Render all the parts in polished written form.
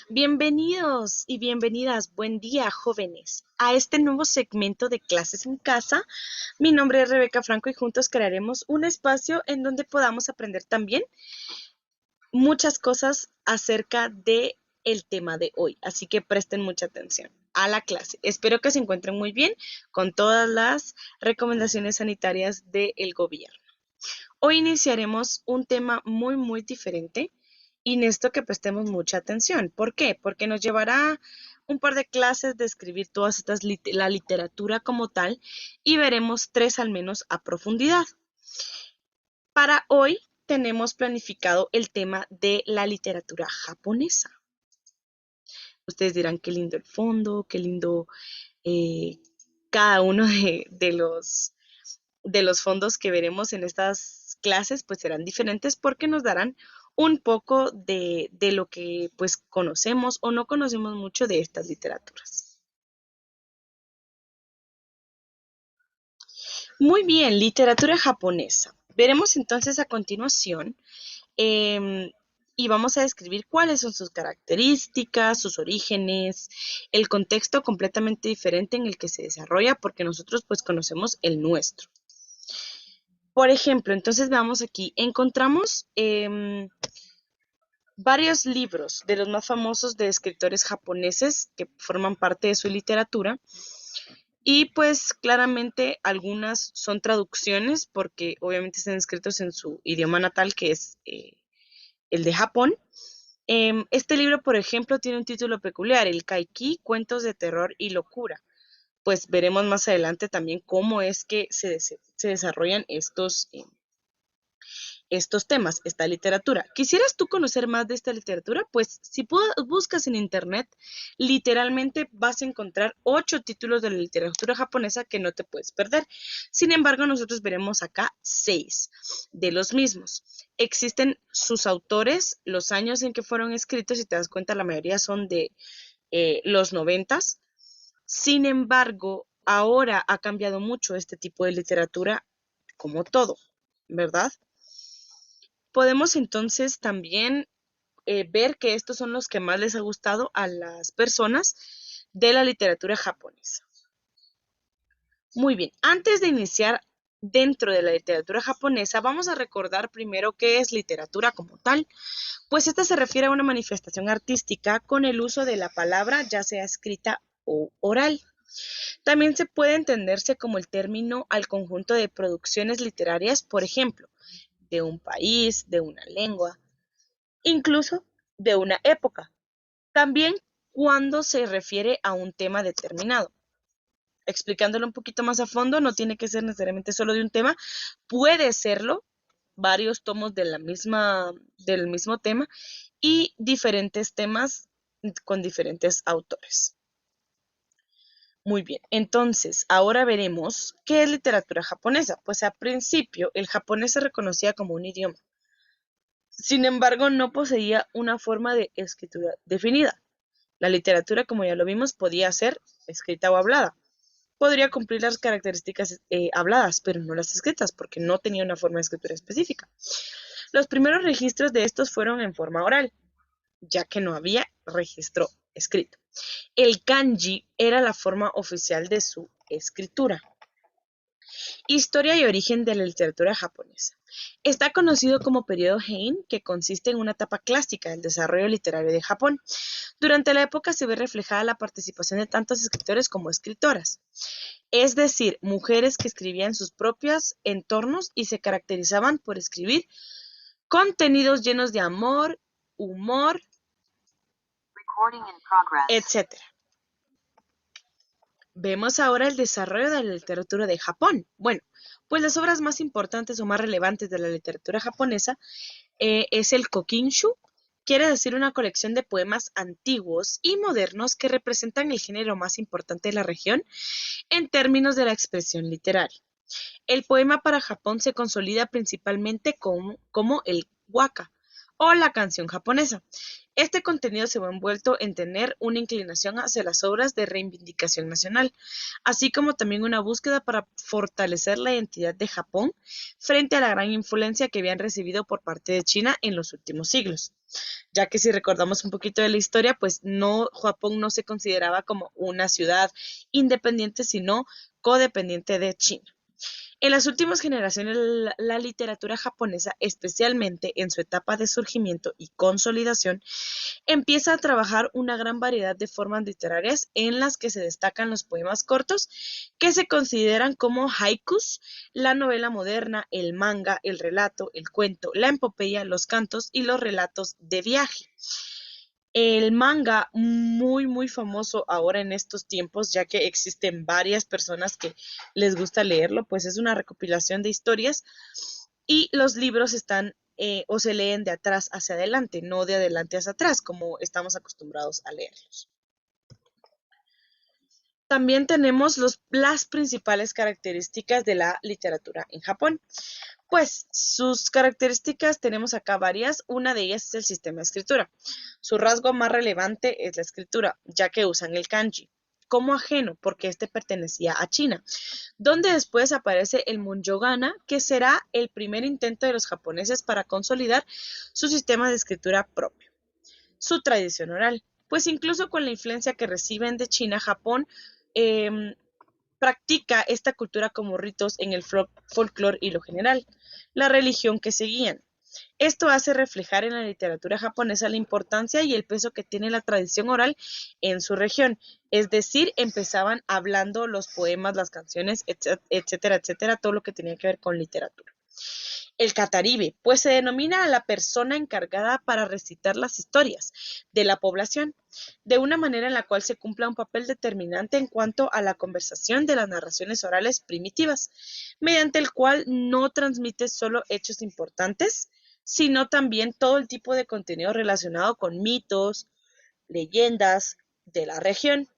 Bienvenidos y bienvenidas, buen día, jóvenes, a este nuevo segmento de clases en casa. Mi nombre es Rebeca Franco y juntos crearemos un espacio en donde podamos aprender también muchas cosas acerca de el tema de hoy. Así que presten mucha atención a la clase. Espero que se encuentren muy bien con todas las recomendaciones sanitarias del gobierno. Hoy iniciaremos un tema muy diferente y necesito que prestemos mucha atención. ¿Por qué? Porque nos llevará un par de clases de escribir todas estas, la literatura como tal, y veremos 3 al menos a profundidad. Para hoy tenemos planificado el tema de la literatura japonesa. Ustedes dirán qué lindo el fondo, qué lindo eh, cada uno de los fondos que veremos en estas clases, pues serán diferentes porque nos darán un poco de lo que pues conocemos o no conocemos mucho de estas literaturas. Muy bien, literatura japonesa. Veremos entonces a continuación em, y vamos a describir cuáles son sus características, sus orígenes, el contexto completamente diferente en el que se desarrolla porque nosotros pues conocemos el nuestro. Por ejemplo, entonces veamos aquí, encontramos varios libros de los más famosos de escritores japoneses que forman parte de su literatura y pues claramente algunas son traducciones porque obviamente están escritos en su idioma natal que es el de Japón. Este libro, por ejemplo, tiene un título peculiar, el Kaiki, Cuentos de Terror y Locura. Pues veremos más adelante también cómo es que se desarrollan estos temas, esta literatura. ¿Quisieras tú conocer más de esta literatura? Pues si buscas en internet, literalmente vas a encontrar 8 títulos de la literatura japonesa que no te puedes perder. Sin embargo, nosotros veremos acá 6 de los mismos. Existen sus autores, los años en que fueron escritos, si te das cuenta, la mayoría son de los 90s. Sin embargo, ahora ha cambiado mucho este tipo de literatura, como todo, ¿verdad? Podemos entonces también ver que estos son los que más les ha gustado a las personas de la literatura japonesa. Muy bien, antes de iniciar dentro de la literatura japonesa, vamos a recordar primero qué es literatura como tal, pues esta se refiere a una manifestación artística con el uso de la palabra, ya sea escrita o oral. También se puede entenderse como el término al conjunto de producciones literarias, por ejemplo, de un país, de una lengua, incluso de una época. También cuando se refiere a un tema determinado. Explicándolo un poquito más a fondo, no tiene que ser necesariamente solo de un tema, puede serlo varios tomos del mismo tema y diferentes temas con diferentes autores. Muy bien, entonces ahora veremos qué es literatura japonesa. Pues al principio el japonés se reconocía como un idioma. Sin embargo, no poseía una forma de escritura definida. La literatura, como ya lo vimos, podía ser escrita o hablada. Podría cumplir las características habladas, pero no las escritas, porque no tenía una forma de escritura específica. Los primeros registros de estos fueron en forma oral, ya que no había registro escrito. El kanji era la forma oficial de su escritura. Historia y origen de la literatura japonesa. Está conocido como periodo Heian, que consiste en una etapa clásica del desarrollo literario de Japón. Durante la época se ve reflejada la participación de tantos escritores como escritoras, es decir, mujeres que escribían sus propios entornos y se caracterizaban por escribir contenidos llenos de amor, humor, etcétera. Vemos ahora el desarrollo de la literatura de Japón. Bueno, pues las obras más importantes o más relevantes de la literatura japonesa es el Kokinshu, quiere decir una colección de poemas antiguos y modernos que representan el género más importante de la región en términos de la expresión literaria. El poema para Japón se consolida principalmente como el waka, o la canción japonesa. Este contenido se ve envuelto en tener una inclinación hacia las obras de reivindicación nacional, así como también una búsqueda para fortalecer la identidad de Japón frente a la gran influencia que habían recibido por parte de China en los últimos siglos. Ya que si recordamos un poquito de la historia, pues no, Japón no se consideraba como una ciudad independiente, sino codependiente de China. En las últimas generaciones, la literatura japonesa, especialmente en su etapa de surgimiento y consolidación, empieza a trabajar una gran variedad de formas literarias en las que se destacan los poemas cortos, que se consideran como haikus, la novela moderna, el manga, el relato, el cuento, la epopeya, los cantos y los relatos de viaje. El manga, muy famoso ahora en estos tiempos, ya que existen varias personas que les gusta leerlo, pues es una recopilación de historias y los libros están o se leen de atrás hacia adelante, no de adelante hacia atrás, como estamos acostumbrados a leerlos. También tenemos las principales características de la literatura en Japón. Pues sus características tenemos acá varias. Una de ellas es el sistema de escritura. Su rasgo más relevante es la escritura, ya que usan el kanji como ajeno, porque este pertenecía a China, donde después aparece el Munyōgana, que será el primer intento de los japoneses para consolidar su sistema de escritura propio. Su tradición oral, pues incluso con la influencia que reciben de China, Japón eh, practica esta cultura como ritos en el folclore y lo general, la religión que seguían. Esto hace reflejar en la literatura japonesa la importancia y el peso que tiene la tradición oral en su región. Es decir, empezaban hablando los poemas, las canciones, etcétera, etcétera, todo lo que tenía que ver con literatura. El cataribe, pues se denomina a la persona encargada para recitar las historias de la población, de una manera en la cual se cumpla un papel determinante en cuanto a la conversación de las narraciones orales primitivas, mediante el cual no transmite solo hechos importantes, sino también todo el tipo de contenido relacionado con mitos, leyendas de la región.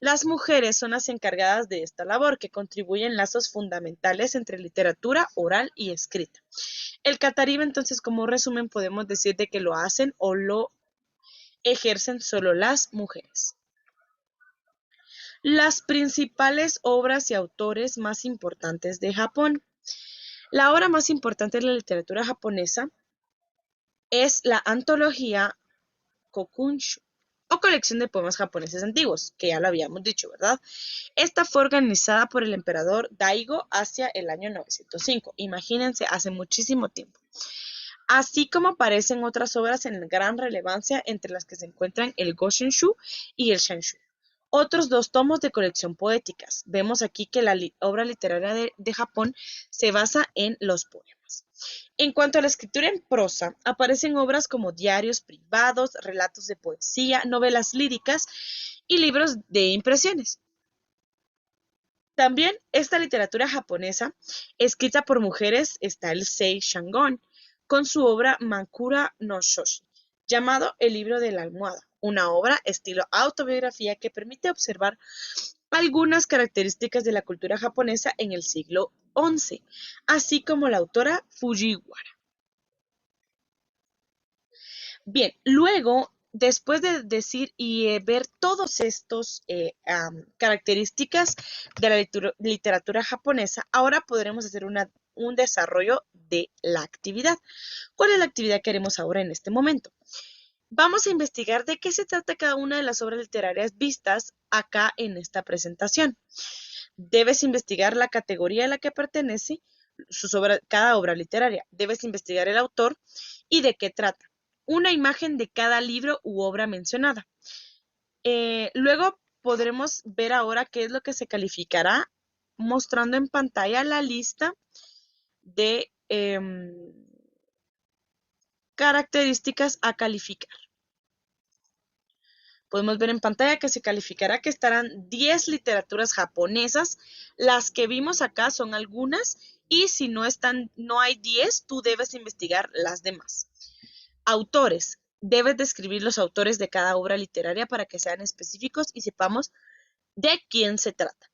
Las mujeres son las encargadas de esta labor, que contribuyen lazos fundamentales entre literatura oral y escrita. El cataribe, entonces, como resumen, podemos decir de que lo hacen o lo ejercen solo las mujeres. Las principales obras y autores más importantes de Japón. La obra más importante de la literatura japonesa es la antología Kokunshu, o colección de poemas japoneses antiguos, que ya lo habíamos dicho, ¿verdad? Esta fue organizada por el emperador Daigo hacia el año 905. Imagínense, hace muchísimo tiempo. Así como aparecen otras obras en gran relevancia, entre las que se encuentran el Goshenshu y el Shanshu. Otros dos tomos de colección poéticas. Vemos aquí que la obra literaria de Japón se basa en los poemas. En cuanto a la escritura en prosa, aparecen obras como diarios privados, relatos de poesía, novelas líricas y libros de impresiones. También esta literatura japonesa, escrita por mujeres, está el Sei Shangon, con su obra Mankura no Shoshi, llamado El libro de la almohada, una obra estilo autobiografía que permite observar algunas características de la cultura japonesa en el siglo XI, así como la autora Fujiwara. Bien, luego, después de decir y ver todos estos características de la literatura japonesa, ahora podremos hacer un desarrollo de la actividad. ¿Cuál es la actividad que haremos ahora en este momento? Vamos a investigar de qué se trata cada una de las obras literarias vistas acá en esta presentación. Debes investigar la categoría a la que pertenece cada obra literaria. Debes investigar el autor y de qué trata. Una imagen de cada libro u obra mencionada. Luego podremos ver ahora qué es lo que se calificará mostrando en pantalla la lista de características a calificar. Podemos ver en pantalla que se calificará que estarán 10 literaturas japonesas. Las que vimos acá son algunas y si no hay 10, tú debes investigar las demás. Autores. Debes describir los autores de cada obra literaria para que sean específicos y sepamos de quién se trata.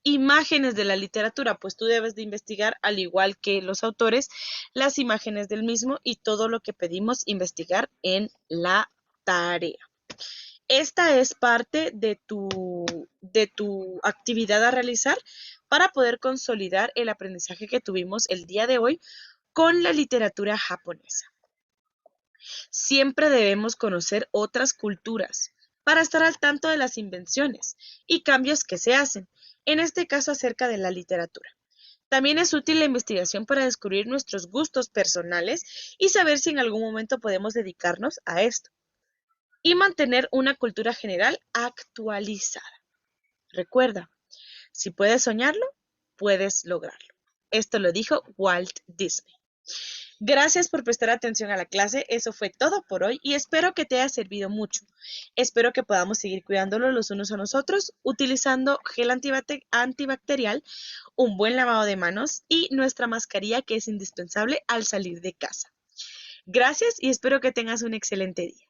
imágenes de la literatura, pues tú debes de investigar, al igual que los autores, las imágenes del mismo y todo lo que pedimos investigar en la tarea. Esta es parte de tu actividad a realizar para poder consolidar el aprendizaje que tuvimos el día de hoy con la literatura japonesa. Siempre debemos conocer otras culturas para estar al tanto de las invenciones y cambios que se hacen, en este caso acerca de la literatura. También es útil la investigación para descubrir nuestros gustos personales y saber si en algún momento podemos dedicarnos a esto y mantener una cultura general actualizada. Recuerda, si puedes soñarlo, puedes lograrlo. Esto lo dijo Walt Disney. Gracias por prestar atención a la clase. Eso fue todo por hoy y espero que te haya servido mucho. Espero que podamos seguir cuidándonos los unos a nosotros utilizando gel antibacterial, un buen lavado de manos y nuestra mascarilla que es indispensable al salir de casa. Gracias y espero que tengas un excelente día.